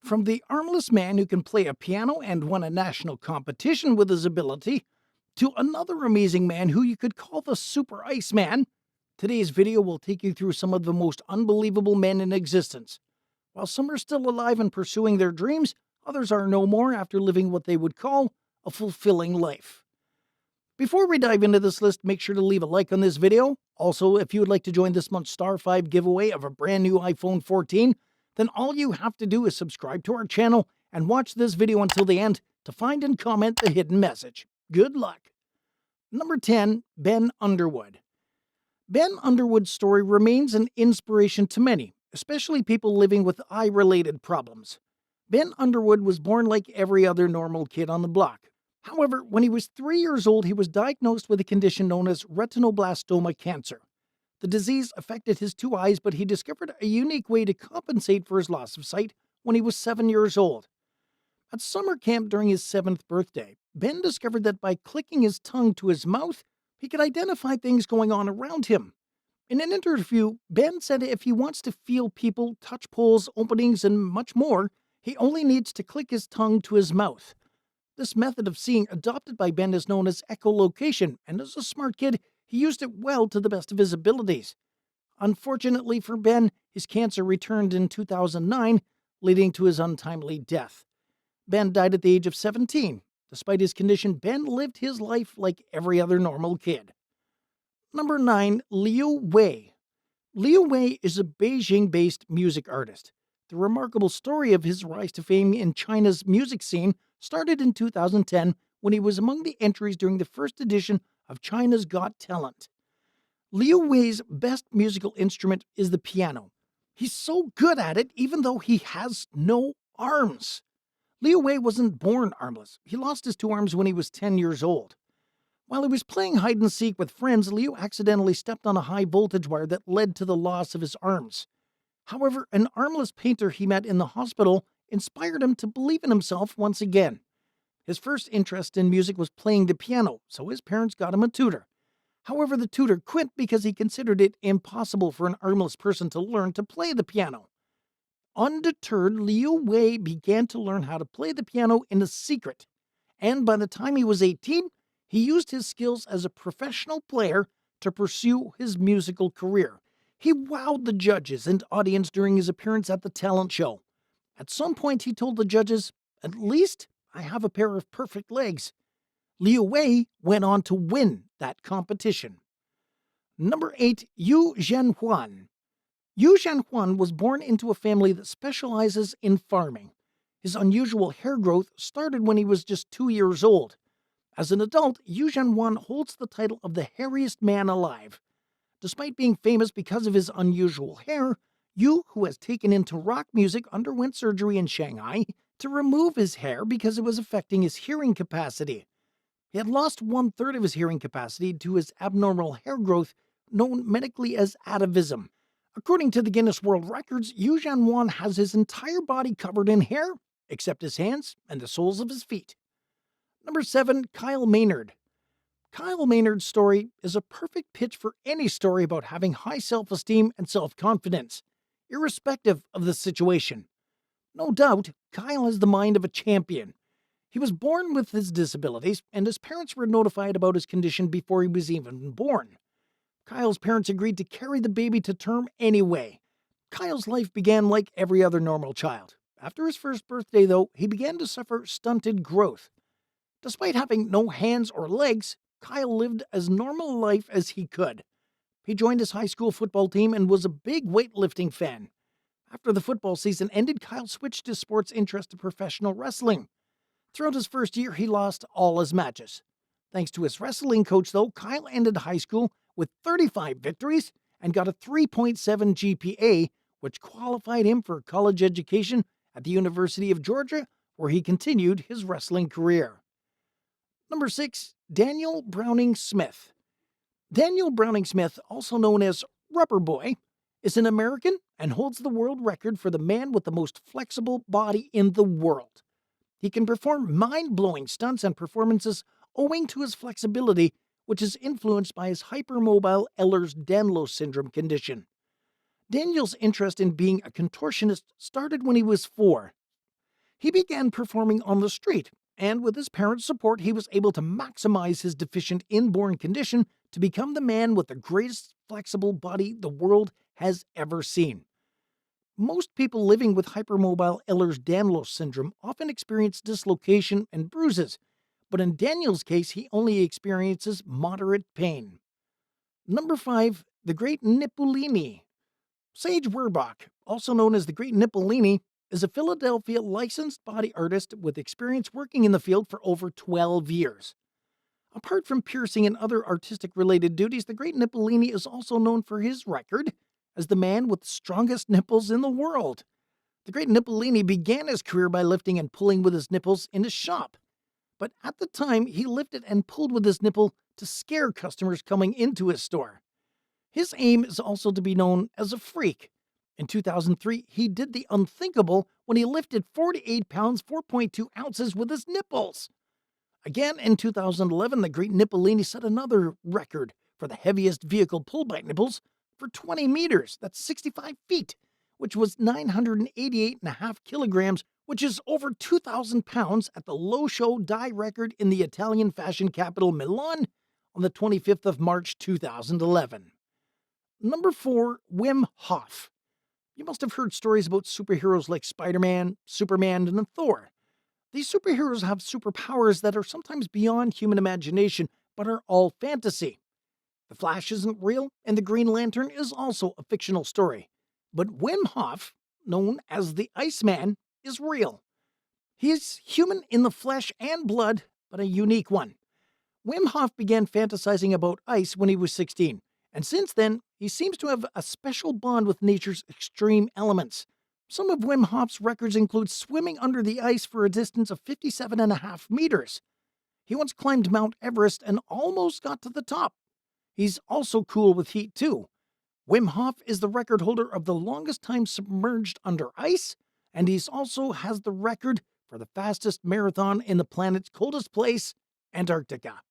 From the armless man who can play a piano and won a national competition with his ability, to another amazing man who you could call the Super Ice Man, today's video will take you through some of the most unbelievable men in existence. While some are still alive and pursuing their dreams, others are no more after living what they would call a fulfilling life. Before we dive into this list, make sure to leave a like on this video. Also, if you would like to join this month's Star 5 giveaway of a brand new iPhone 14, then all you have to do is subscribe to our channel and watch this video until the end to find and comment the hidden message. Good luck. Number 10. Ben Underwood. Ben Underwood's story remains an inspiration to many, especially people living with eye-related problems. Ben Underwood was born like every other normal kid on the block. However, when he was 3 years old, he was diagnosed with a condition known as retinoblastoma cancer. The disease affected his two eyes, but he discovered a unique way to compensate for his loss of sight when he was 7 years old. At summer camp during his 7th birthday, Ben discovered that by clicking his tongue to his mouth, he could identify things going on around him. In an interview, Ben said if he wants to feel people, touch poles, openings, and much more, he only needs to click his tongue to his mouth. This method of seeing adopted by Ben is known as echolocation, and as a smart kid, he used it well to the best of his abilities. Unfortunately for Ben, his cancer returned in 2009, leading to his untimely death. Ben died at the age of 17. Despite his condition, Ben lived his life like every other normal kid. Number 9. Liu Wei. Liu Wei is a Beijing-based music artist. The remarkable story of his rise to fame in China's music scene started in 2010 when he was among the entries during the first edition of China's Got Talent. Liu Wei's best musical instrument is the piano. He's so good at it even though he has no arms. Liu Wei wasn't born armless. He lost his two arms when he was 10 years old. While he was playing hide-and-seek with friends, Liu accidentally stepped on a high-voltage wire that led to the loss of his arms. However, an armless painter he met in the hospital inspired him to believe in himself once again. His first interest in music was playing the piano, so his parents got him a tutor. However, the tutor quit because he considered it impossible for an armless person to learn to play the piano. Undeterred, Liu Wei began to learn how to play the piano in a secret, and by the time he was 18, he used his skills as a professional player to pursue his musical career. He wowed the judges and audience during his appearance at the talent show. At some point, he told the judges, "At least I have a pair of perfect legs." Liu Wei went on to win that competition. Number 8. Yu Zhenhuan. Yu Zhenhuan was born into a family that specializes in farming. His unusual hair growth started when he was just 2 years old. As an adult, Yu Zhenhuan holds the title of the hairiest man alive. Despite being famous because of his unusual hair, Yu, who has taken into rock music, underwent surgery in Shanghai to remove his hair because it was affecting his hearing capacity. He had lost 1/3 of his hearing capacity to his abnormal hair growth, known medically as atavism. According to the Guinness World Records, Yu Zhenhuan has his entire body covered in hair, except his hands and the soles of his feet. Number 7. Kyle Maynard. Kyle Maynard's story is a perfect pitch for any story about having high self-esteem and self-confidence, irrespective of the situation. No doubt, Kyle has the mind of a champion. He was born with his disabilities, and his parents were notified about his condition before he was even born. Kyle's parents agreed to carry the baby to term anyway. Kyle's life began like every other normal child. After his first birthday, though, he began to suffer stunted growth. Despite having no hands or legs, Kyle lived as normal a life as he could. He joined his high school football team and was a big weightlifting fan. After the football season ended, Kyle switched his sports interest to professional wrestling. Throughout his first year, he lost all his matches. Thanks to his wrestling coach, though, Kyle ended high school with 35 victories and got a 3.7 GPA, which qualified him for college education at the University of Georgia, where he continued his wrestling career. Number 6. Daniel Browning Smith. Daniel Browning Smith, also known as Rubber Boy, is an American and holds the world record for the man with the most flexible body in the world. He can perform mind-blowing stunts and performances owing to his flexibility, which is influenced by his hypermobile Ehlers-Danlos syndrome condition. Daniel's interest in being a contortionist started when he was 4. He began performing on the street, and with his parents' support, he was able to maximize his deficient inborn condition to become the man with the greatest flexible body the world has ever seen. Most people living with hypermobile Ehlers-Danlos syndrome often experience dislocation and bruises, but in Daniel's case, he only experiences moderate pain. Number 5. The Great Nippolini. Sage Werbach, also known as the Great Nippolini, is a Philadelphia licensed body artist with experience working in the field for over 12 years. Apart from piercing and other artistic-related duties, the Great Nippolini is also known for his record as the man with the strongest nipples in the world. The Great Nippolini began his career by lifting and pulling with his nipples in his shop. But at the time, he lifted and pulled with his nipple to scare customers coming into his store. His aim is also to be known as a freak. In 2003, he did the unthinkable when he lifted 48 pounds, 4.2 ounces with his nipples. Again, in 2011, the Great Nippolini set another record for the heaviest vehicle pulled by nipples for 20 meters, that's 65 feet, which was 988.5 kilograms, which is over 2,000 pounds at the low show die record in the Italian fashion capital Milan on the 25th of March 2011. Number 4. Wim Hof. You must have heard stories about superheroes like Spider-Man, Superman, and Thor. These superheroes have superpowers that are sometimes beyond human imagination, but are all fantasy. The Flash isn't real, and the Green Lantern is also a fictional story. But Wim Hof, known as the Iceman, is real. He is human in the flesh and blood, but a unique one. Wim Hof began fantasizing about ice when he was 16, and since then, he seems to have a special bond with nature's extreme elements. Some of Wim Hof's records include swimming under the ice for a distance of 57.5 meters. He once climbed Mount Everest and almost got to the top. He's also cool with heat, too. Wim Hof is the record holder of the longest time submerged under ice, and he also has the record for the fastest marathon in the planet's coldest place, Antarctica.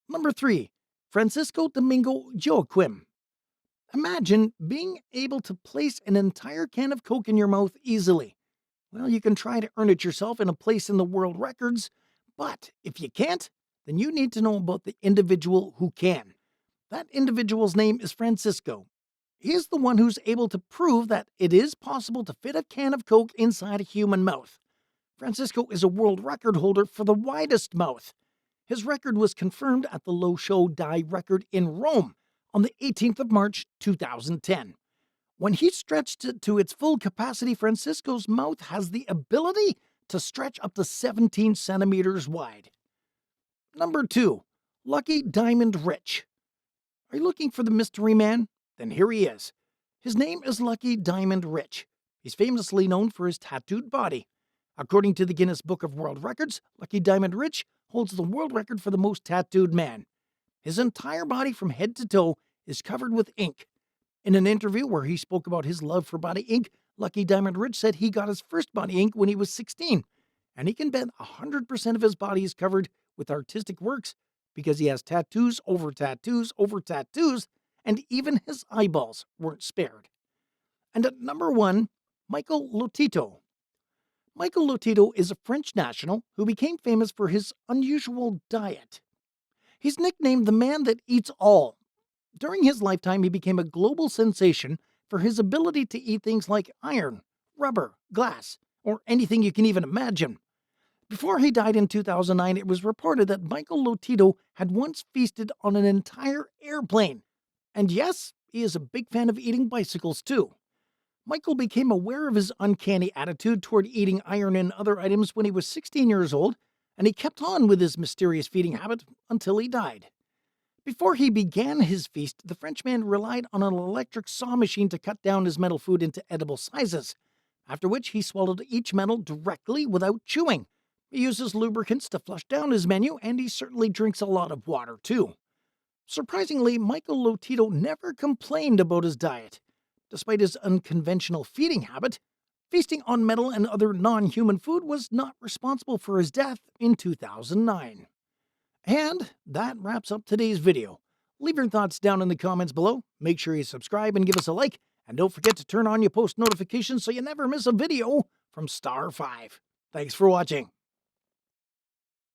Number 3. Francisco Domingo Joaquim. Imagine being able to place an entire can of Coke in your mouth easily. Well, you can try to earn it yourself in a place in the world records, but if you can't, then you need to know about the individual who can. That individual's name is Francisco. He is the one who's able to prove that it is possible to fit a can of Coke inside a human mouth. Francisco is a world record holder for the widest mouth. His record was confirmed at the Low Show Die record in Rome on the 18th of March 2010. When he stretched it to its full capacity, Francisco's mouth has the ability to stretch up to 17 centimeters wide. Number 2. Lucky Diamond Rich. Are you looking for the mystery man? Then here he is. His name is Lucky Diamond Rich. He's famously known for his tattooed body. According to the Guinness Book of World Records, Lucky Diamond Rich holds the world record for the most tattooed man. His entire body from head to toe is covered with ink. In an interview where he spoke about his love for body ink, Lucky Diamond Rich said he got his first body ink when he was 16, and he can bet 100% of his body is covered with artistic works because he has tattoos over tattoos over tattoos, and even his eyeballs weren't spared. And at number 1, Michael Lotito. Michael Lotito is a French national who became famous for his unusual diet. He's nicknamed the man that eats all. During his lifetime, he became a global sensation for his ability to eat things like iron, rubber, glass, or anything you can even imagine. Before he died in 2009, it was reported that Michael Lotito had once feasted on an entire airplane. And yes, he is a big fan of eating bicycles too. Michael became aware of his uncanny attitude toward eating iron and other items when he was 16 years old, and he kept on with his mysterious feeding habit until he died. Before he began his feast, the Frenchman relied on an electric saw machine to cut down his metal food into edible sizes, after which he swallowed each metal directly without chewing. He uses lubricants to flush down his menu, and he certainly drinks a lot of water too. Surprisingly, Michael Lotito never complained about his diet. Despite his unconventional feeding habit, feasting on metal and other non-human food was not responsible for his death in 2009. And that wraps up today's video. Leave your thoughts down in the comments below. Make sure you subscribe and give us a like. And don't forget to turn on your post notifications so you never miss a video from Star 5. Thanks for watching.